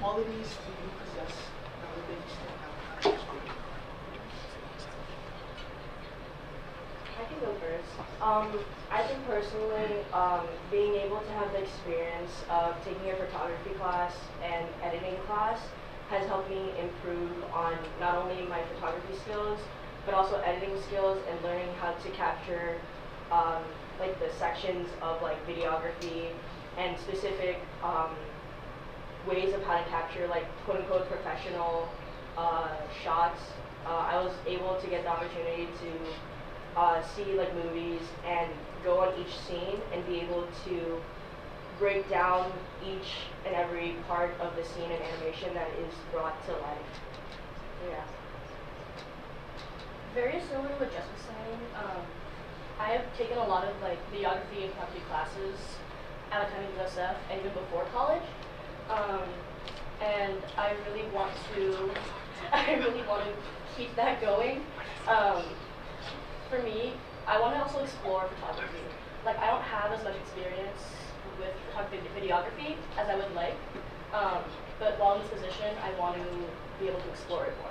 qualities do you possess that would make you stand out as a student? I can go first. I think personally, being able to have the experience of taking a photography class and editing class has helped me improve on not only my photography skills, but also editing skills and learning how to capture like the sections of like videography and specific ways of how to capture like quote unquote professional shots. I was able to get the opportunity to see like movies and go on each scene and be able to break down each and every part of the scene and animation that is brought to life. Yeah. Very similar to what Jess was saying. I have taken a lot of like videography and photography classes at a time in USF and even before college. And I really want to keep that going. For me, I want to also explore photography. Like I don't have as much experience with videography as I would like, but while in this position, I want to be able to explore it more.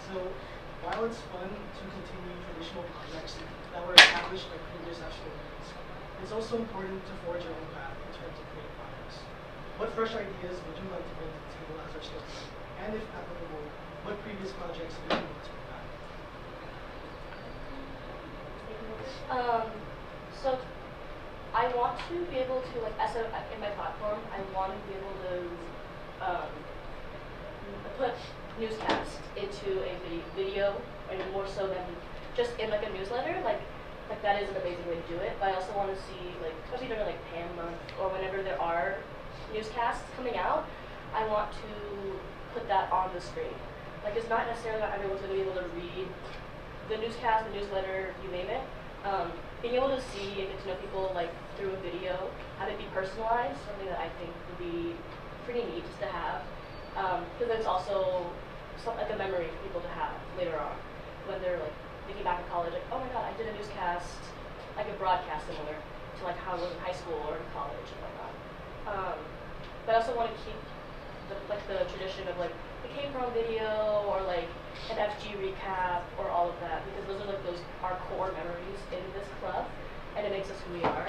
So, while it's fun to continue traditional projects that were established by previous Ourstorians, it's also important to forge your own path in terms of creative projects. What fresh ideas would you like to bring to the table as Ourstorian? And if applicable, what previous projects would you want to bring back? So I want to be able to, like, in my platform, I want to be able to put newscasts into a video, and more so than just in like a newsletter. Like that is an amazing way to do it. But I also want to see, like, especially during like PAM month or whenever there are newscasts coming out, I want to put that on the screen. Like it's not necessarily that everyone's going to be able to read the newscast, the newsletter, you name it. Being able to see and get to know people like through a video, have it be personalized, something that I think would be pretty neat just to have. Because it's also like a memory for people to have later on when they're like thinking back in college, like, oh my god, I did a newscast, like a broadcast similar to like how it was in high school or in college and whatnot. But I also want to keep the tradition of like the K-prom video or like an FG recap or all of that, because those are like our core memories in this club, and it makes us who we are.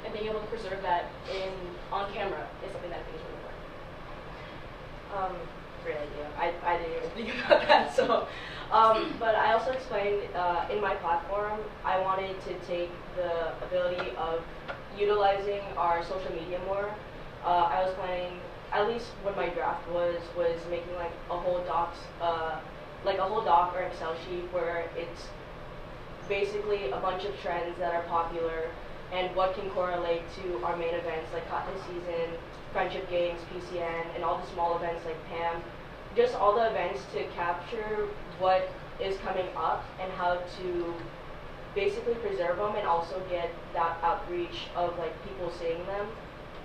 And being able to preserve that on camera is something that I think is really important. Great idea. I didn't even think about that. So, but I also explained in my platform, I wanted to take the ability of utilizing our social media more. I was planning, at least what my draft was making like a whole doc or Excel sheet where it's basically a bunch of trends that are popular and what can correlate to our main events like Hot This Season, Friendship Games, PCN, and all the small events like PAM. Just all the events to capture what is coming up and how to basically preserve them and also get that outreach of like people seeing them.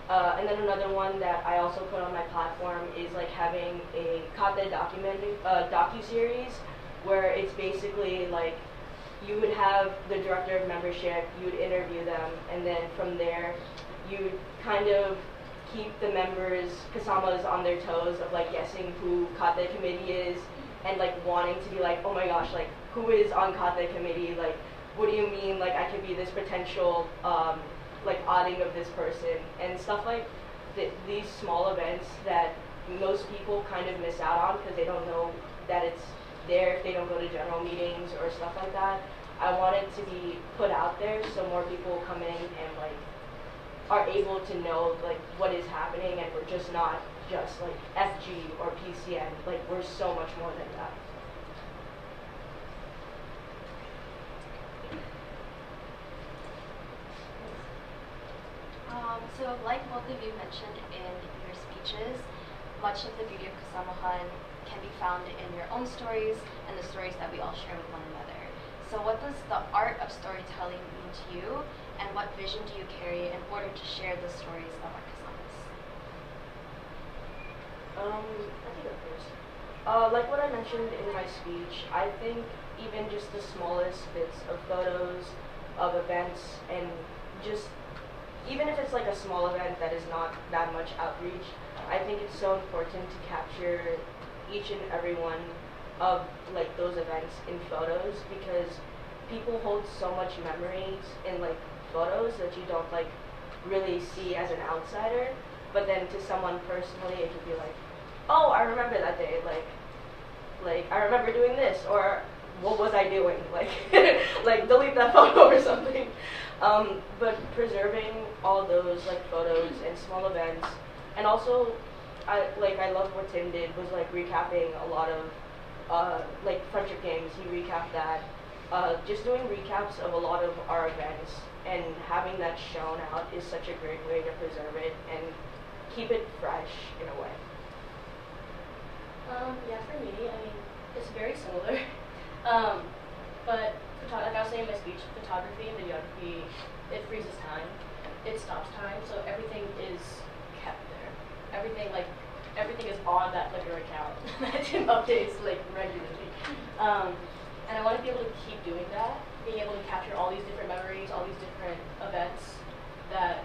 And then another one that I also put on my platform is like having a Kate docu-series where it's basically like you would have the director of membership, you would interview them, and then from there you would kind of keep the members, Kasamas, on their toes of like guessing who Kate committee is and like wanting to be like, oh my gosh, like who is on Kate committee? Like, what do you mean like I could be this potential like outing of this person and stuff like these small events that most people kind of miss out on because they don't know that it's there if they don't go to general meetings or stuff like that. I want it to be put out there so more people come in and like are able to know like what is happening, and we're just not just like FG or PCN, like we're so much more than that. So like both of you mentioned in your speeches, much of the beauty of Kasamahan can be found in your own stories and the stories that we all share with one another. So what does the art of storytelling mean to you, and what vision do you carry in order to share the stories of our Kasamas? I think at first. Like what I mentioned in my speech, I think even just the smallest bits of photos of events and just even if it's like a small event that is not that much outreach, I think it's so important to capture each and every one of like those events in photos because people hold so much memories in like photos that you don't like really see as an outsider, but then to someone personally it could be like, oh, I remember that day, like I remember doing this, or what was I doing, like like delete that photo or something. But preserving all those like photos and small events, and also I love what Tim did was like recapping a lot of like friendship games. He recapped that. Just doing recaps of a lot of our events and having that shown out is such a great way to preserve it and keep it fresh in a way. Yeah, for me, I mean, it's very similar. But like I was saying in my speech, photography and videography, it freezes time, it stops time, so everything is kept there. Everything is on that Flickr account that Tim updates like regularly. And I want to be able to keep doing that, being able to capture all these different memories, all these different events that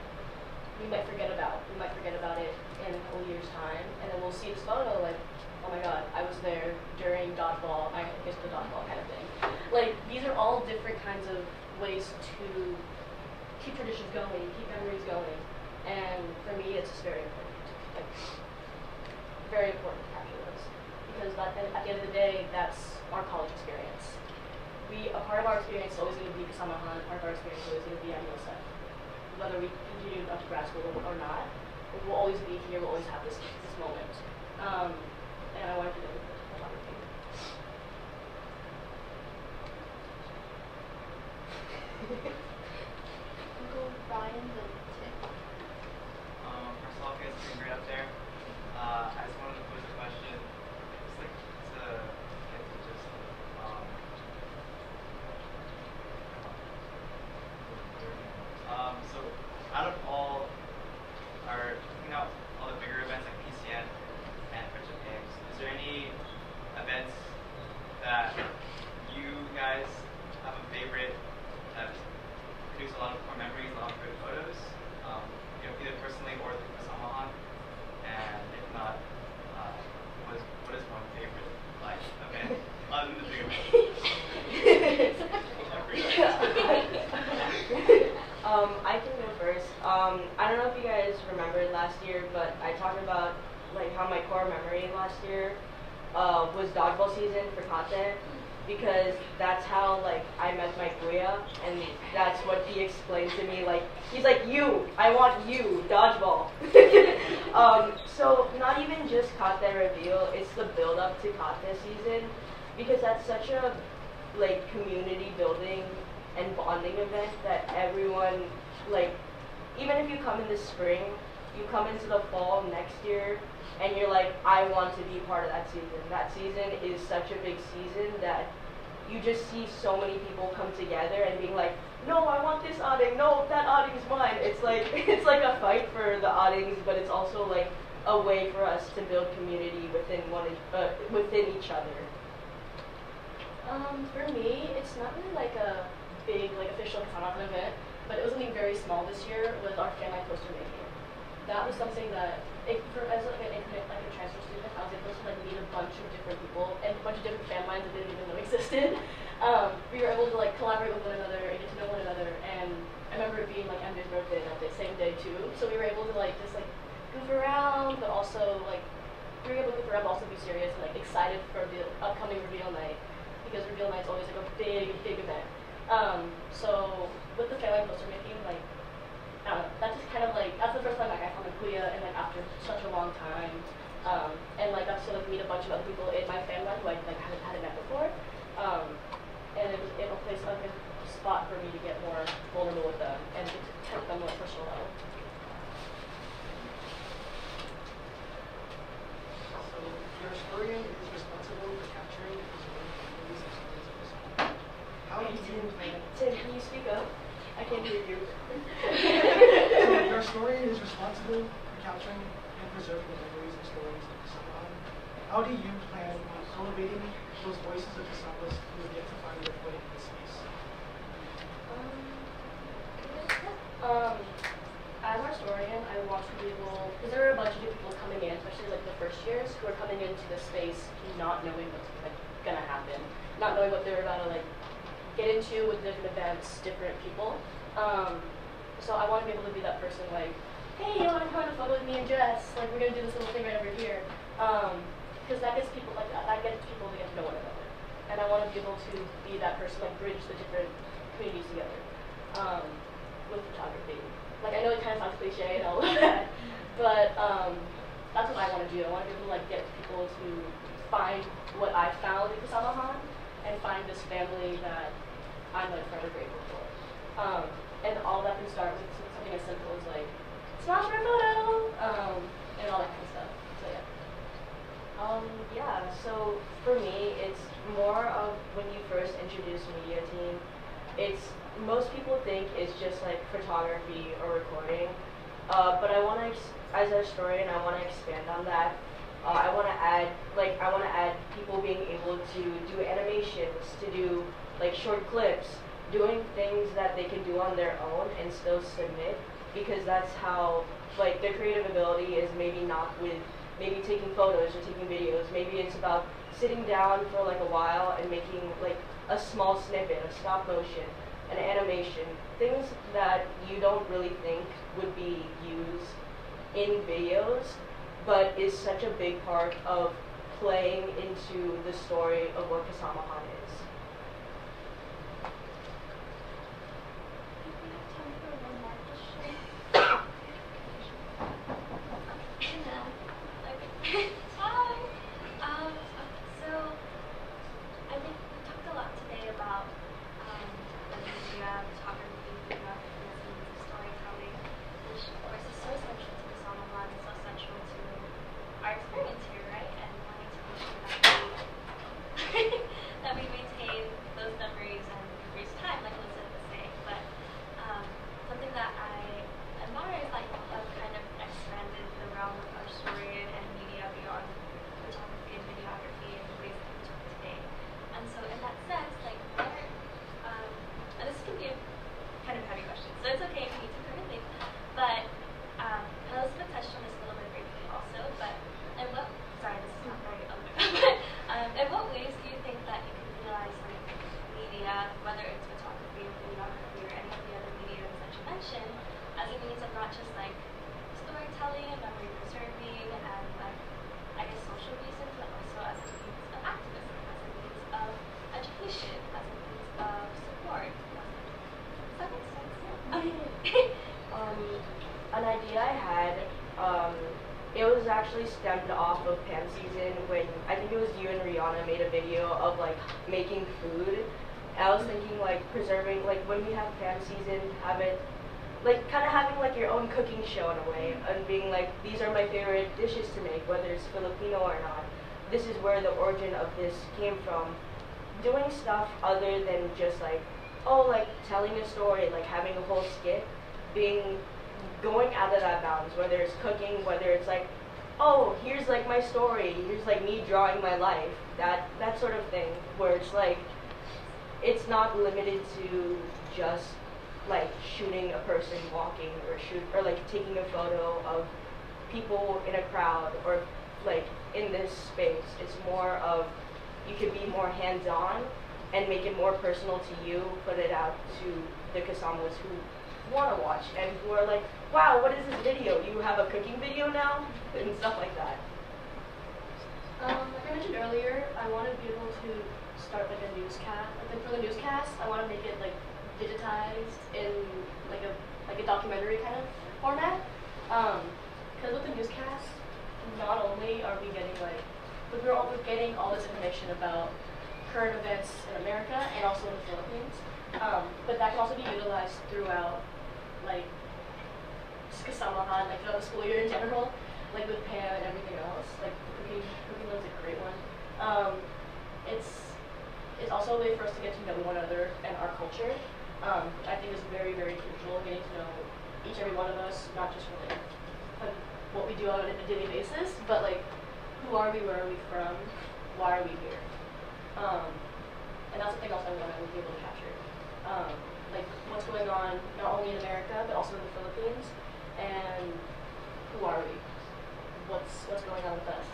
we might forget about. We might forget about it in a couple years' time, and then we'll see this photo like, oh my god, I was there during dodgeball, I guess the dodgeball kind of thing. Like, these are all different kinds of ways to keep traditions going, keep memories going, and for me, it's just very important. Like, very important to capture those. Because at the end of the day, that's our college experience. A part of our experience is always going to be Kasamahan, a part of our experience is always going to be annual set. Whether we continue up to grad school or not, we'll always be here, we'll always have this moment. And I wanted to do photography. Uncle Brian, the tip. First of all, you guys are doing great up there. I just wanted to pose a question. It's like to get to just so out of all our you know all the bigger events like PCN and friendship games, is there any events that you guys have a favorite that produce a lot of core memories, a lot of good photos, either personally or through Kasamahan? And if not, what is one favorite like event other than the big event? I can go first. I don't know if you guys remembered last year, but I talked about like how my core memory last year was dodgeball season for content, because that's how like I met my kuya, and that's what he explained to me. Like he's like, I want you, dodgeball. So not even just kate reveal, it's the build up to kate season, because that's such a like community building and bonding event that everyone, like, even if you come in the spring, you come into the fall next year and you're like, I want to be part of that season. That season is such a big season that you just see so many people come together and being like, no, I want this outing, no, that outing is mine. It's like a fight for the outings, but it's also like a way for us to build community within each other. For me, it's not really like a big like official Kasamahan event, but it was something very small this year with our fan line poster making. That was something that, as like an internet, like a transfer student, I was able to like meet a bunch of different people and a bunch of different fan lines that didn't even know existed. We were able to like collaborate with one another and get to know one another, and I remember it being like MJ's birthday that day, same day too. So we were able to like just like goof around, but also like we were able to goof around, but also be serious and like excited for the upcoming reveal night, because reveal night's always like a big event. So with the fan line poster making, like I don't know, that's just kind of like, that's the first time like I found my kuya and like after such a long time, and like got to like meet a bunch of other people in my fan line who I like hadn't met before, and it was a place like a spot for me to get more vulnerable with them and to take them more personal level. So your Ourstorian is responsible for capturing and preserving memories and stories of this home. How do you plan? Tim, can you speak up? I can't hear you. So your Ourstorian is responsible for capturing and preserving the memories and stories of Kasamahan. how do you plan on elevating those voices of Casamas who have yet to find their footing in this space? As our historian, I want to be able, because there are a bunch of new people coming in, especially like the first years, who are coming into the space not knowing what's like gonna happen, not knowing what they're about to like get into with different events, different people. So I want to be able to be that person like, hey, you want to come on a photo with me and Jess? Like we're gonna do this little thing right over here. Because that gets people like that gets people to get to know one another, and I want to be able to be that person, like bridge the different communities together with photography. Like I know it kind of sounds cliche and all of that, but that's what I want to do. I want to be able to like get people to find what I found in Kasamahan and find this family that I'm like forever grateful for. And all that can start with something as simple as like smash for a photo and all that kind of stuff. So yeah. Yeah, so for me, it's more of when you first introduce media team, it's most people think it's just like photography or recording, but I want to, as a historian, I want to expand on that. I want to add people being able to do animations, to do like short clips, doing things that they can do on their own and still submit, because that's how like their creative ability is maybe not with maybe taking photos or taking videos. Maybe it's about sitting down for like a while and making like a small snippet, a stop motion, an animation, things that you don't really think would be used in videos, but is such a big part of playing into the story of what Kasamahan is. Hi. So I think we talked a lot today about the media, photography, videography, storytelling, which of course is so essential to the Samahan, so essential to our experience here, right? And wanting to make sure that we that we maintain those memories and increase time, like Elizabeth was saying. But something that I admire is like have kind of expanded the realm of our story and media beyond photography and videography in the ways that we talk today. And so in that sense, like what and this can be a kind of heavy question, so it's okay if you need to everything. But Elizabeth touched on this a little bit briefly also, but in what this is not very but in what ways do you think that you can utilize like media, whether it's photography or videography or any of the other mediums that you mentioned, as a means of not just like storytelling and memory preserving and like I guess social reasons, but also as a means of activism, as a means of education, as a means of support. Does that make sense? An idea I had, it was actually stemmed off of Pan season when I think it was you and Rihanna made a video of like making food. And I was thinking like preserving, like when we have Pan season, have it like kind of having like your own cooking show in a way, and being like, these are my favorite dishes to make, whether it's Filipino or not. This is where the origin of this came from. Doing stuff other than just like, oh, like telling a story, like having a whole skit, going out of that bounds, whether it's cooking, whether it's like, oh, here's like my story, here's like me drawing my life, that sort of thing, where it's like, it's not limited to just like shooting a person walking or like taking a photo of people in a crowd or like in this space. It's more of, you could be more hands-on and make it more personal to you, put it out to the Kasamas who want to watch and who are like, wow, what is this video? You have a cooking video now? And stuff like that. Like I mentioned earlier, I want to be able to start like a newscast. Like for the newscast, I want to make it like digitized in like a documentary kind of format. Because with the newscast, not only are we getting like, but we're getting all this information about current events in America and also in the Philippines. But that can also be utilized throughout like kasamahan, like throughout the school year in general, like with Pam and everything else. Like cooking was a great one. It's also a way for us to get to know one another and our culture, which I think is very, very crucial, getting to know each and every one of us, not just really what we do on a daily basis, but like who are we? Where are we from? Why are we here? And that's something else I want to be able to capture. Like what's going on not only in America but also in the Philippines, and who are we? What's going on with us?